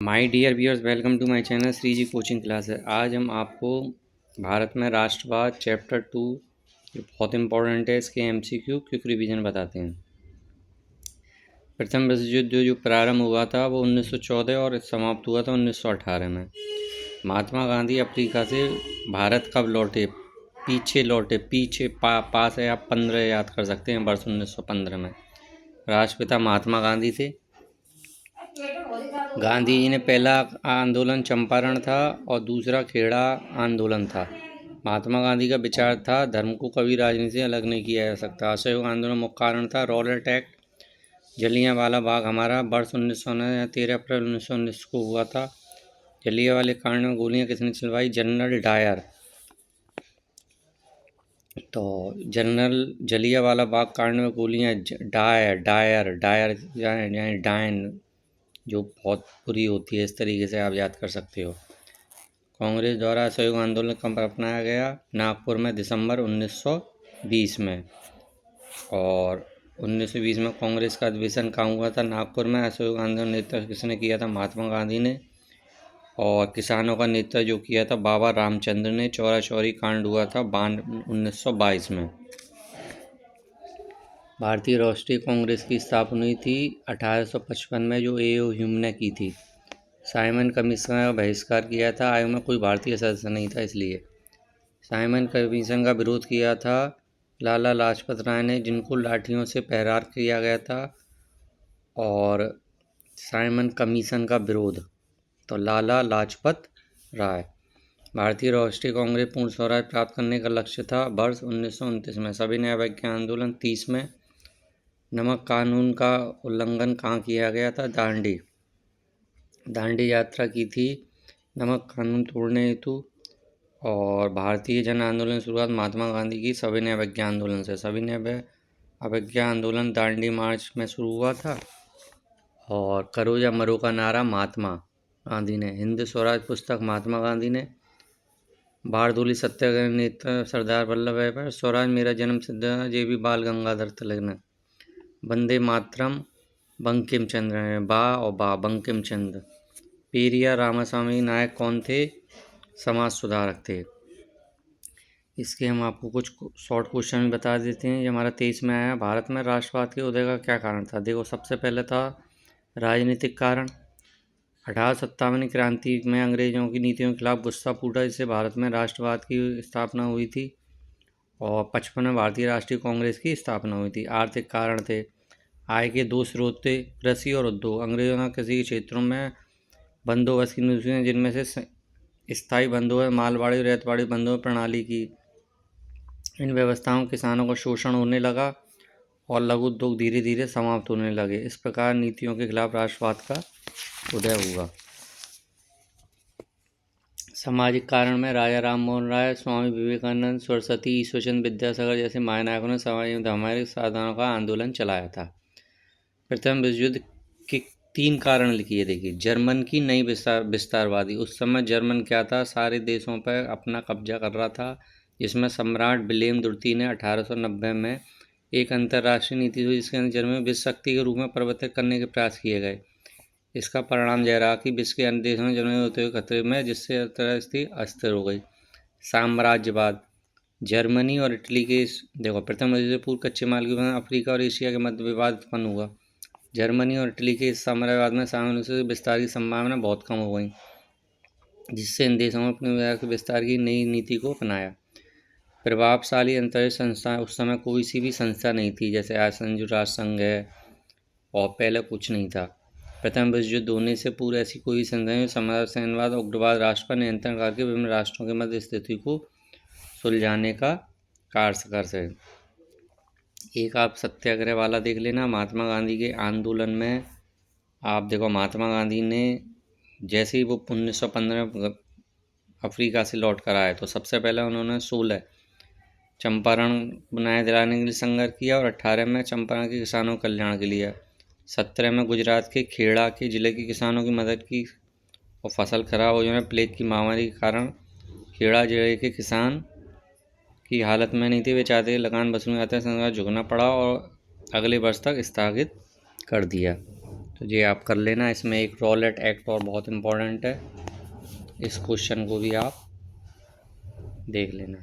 My dear viewers, welcome to my channel Shri ji coaching classes. आज हम आपको भारत में राष्ट्रवाद चैप्टर 2 जो बहुत इंपॉर्टेंट है, इसके एमसीक्यू क्विक रिवीजन बताते हैं। प्रथम विश्व युद्ध जो प्रारंभ हुआ था वो 1914 और समाप्त हुआ था 1918 में। महात्मा गांधी अफ्रीका से भारत कब लौटे? पास है, आप 15 याद कर सकते हैं, वर्ष 1915 में। राष्ट्रपिता महात्मा गांधी थे। गांधी जी ने पहला आंदोलन चंपारण था और दूसरा खेड़ा आंदोलन था। महात्मा गांधी का विचार था धर्म को कभी राजनीति से अलग नहीं किया जा सकता। असहयोग आंदोलन मुख्य कारण था रॉलेट एक्ट। जलियांवाला बाग हमारा वर्ष 1919 13 अप्रैल 1919 को हुआ था। जलियांवाले कांड में गोलियां किसने चलवाई? General Dyer. तो जनरल जलियांवाला बाग कांड में गोलियां डायन जो बहुत बुरी होती है, इस तरीके से आप याद कर सकते हो। कांग्रेस द्वारा असहयोग आंदोलन कब अपनाया गया? नागपुर में दिसंबर 1920 में। और 1920 में कांग्रेस का अधिवेशन कहाँ हुआ था? नागपुर में। असहयोग आंदोलन नेतृत्व किसने किया था? महात्मा गांधी ने। और किसानों का नेतृत्व जो किया था बाबा रामचंद्र ने। चौरा चौरी कांड हुआ था 1922 में। भारतीय राष्ट्रीय कांग्रेस की स्थापना हुई थी 1855 में, जो A.O. ह्यूम ने की थी। साइमन कमीशन का बहिष्कार किया था, आयोग में कोई भारतीय सदस्य नहीं था इसलिए। साइमन कमीशन का विरोध किया था लाला लाजपत राय ने, जिनको लाठियों से प्रहार किया गया था। और साइमन कमीशन का विरोध तो लाला लाजपत राय। भारतीय राष्ट्रीय कांग्रेस पूर्ण स्वराज प्राप्त करने का लक्ष्य था वर्ष 1929 में। सविनय अवज्ञा आंदोलन 30 में। नमक कानून का उल्लंघन कहाँ किया गया था? दांडी यात्रा की थी नमक कानून तोड़ने हेतु। और भारतीय जन आंदोलन शुरुआत महात्मा गांधी की सविनय अवज्ञा आंदोलन से। सविनय अवज्ञा आंदोलन दांडी मार्च में शुरू हुआ था। और करो या मरो का नारा महात्मा गांधी ने। हिंद स्वराज पुस्तक महात्मा गांधी ने। बारडोली सत्याग्रह नेता सरदार वल्लभ भाई पटेल। स्वराज मेरा जन्म सिद्ध JB बाल गंगाधर तिलक ने। वंदे मातरम बंकिम चंद्र ने। बंकिम चंद्र। पेरिया रामास्वामी नायक कौन थे? समाज सुधारक थे। इसके हम आपको कुछ शॉर्ट क्वेश्चन भी बता देते हैं। ये हमारा 23 में आया। भारत में राष्ट्रवाद के उदय का क्या कारण था? देखो, सबसे पहले था राजनीतिक कारण। 1857 की क्रांति में अंग्रेजों की नीतियों के खिलाफ गुस्सा फूटा, जिससे भारत में राष्ट्रवाद की स्थापना हुई थी। और 55 में भारतीय राष्ट्रीय कांग्रेस की स्थापना हुई थी। आर्थिक कारण थे। आय के दो स्रोत थे, कृषि और उद्योग। अंग्रेजों ने कृषि क्षेत्रों में बंदोबस्त की नीतियाँ, जिनमें से स्थायी बंदोबस्त, मालवाड़ी, रेतवाड़ी बंदोबस्त प्रणाली की। इन व्यवस्थाओं किसानों का शोषण होने लगा और लघु उद्योग धीरे धीरे समाप्त होने लगे। इस प्रकार नीतियों के खिलाफ राष्ट्रवाद का उदय हुआ। सामाजिक कारण में राजा राम मोहन राय, स्वामी विवेकानंद, सरस्वती, ईश्वरचंद्र विद्यासागर जैसे महानायकों ने सामाजिक धर्मार्थ साधनों का आंदोलन चलाया था। प्रथम विश्व युद्ध के 3 कारण लिखिए। देखिए, जर्मन की नई विस्तारवादी। उस समय जर्मन क्या था? सारे देशों पर अपना कब्जा कर रहा था, जिसमें सम्राट विलेम द्वितीय ने 1890 में एक अंतर्राष्ट्रीय नीति हुई, जिसके अंदर जर्मनी विश्व शक्ति के रूप में परिवर्तित करने के प्रयास किए गए। इसका परिणाम यह रहा कि विश्व के अन्य देशों में जर्मनी होते हुए खतरे में, जिससे अर्थव्यवस्था स्थिति अस्थिर हो गई। साम्राज्यवाद। जर्मनी और इटली के देखो, प्रथम विश्व युद्ध पूर्व कच्चे माल की अफ्रीका और एशिया के मध्य विवाद उत्पन्न हुआ। जर्मनी और इटली के साम्राज्यवाद में शामिल से विस्तार की संभावना बहुत कम हो गई, जिससे इन देशों में अपने विस्तार की नई नीति को अपनाया। प्रभावशाली अंतर्राष्ट्रीय संस्थाएं। उस समय कोई सी भी संस्था नहीं थी, जैसे आज संयुक्त राष्ट्र संघ है, और पहले कुछ नहीं था। प्रथम विश्व युद्ध होने से पूर्व ऐसी कोई संस्था नहीं। साम्राज्यवाद और उग्रवाद राष्ट्र पर नियंत्रण करके विभिन्न राष्ट्रों के मध्य स्थिति को सुलझाने का कार्य कर सके। एक आप सत्याग्रह वाला देख लेना। महात्मा गांधी के आंदोलन में आप देखो, महात्मा गांधी ने जैसे ही वो 1915 अफ्रीका से लौट कर आए, तो सबसे पहले उन्होंने 16 चंपारण बनाए दिलाने के लिए संघर्ष किया, और 18 में चंपारण के किसानों के कल्याण के लिए, 17 में गुजरात के खेड़ा के जिले के किसानों की मदद की। और फसल खराब हो जाने, प्लेग की महामारी के कारण खेड़ा जिले के किसान की हालत में नहीं थी। वे चाहते लगान वसूलने आते संघर्ष झुकना पड़ा और अगले वर्ष तक स्थगित कर दिया। तो ये आप कर लेना। इसमें एक रॉलेट एक्ट और बहुत इम्पोर्टेंट है, इस क्वेश्चन को भी आप देख लेना।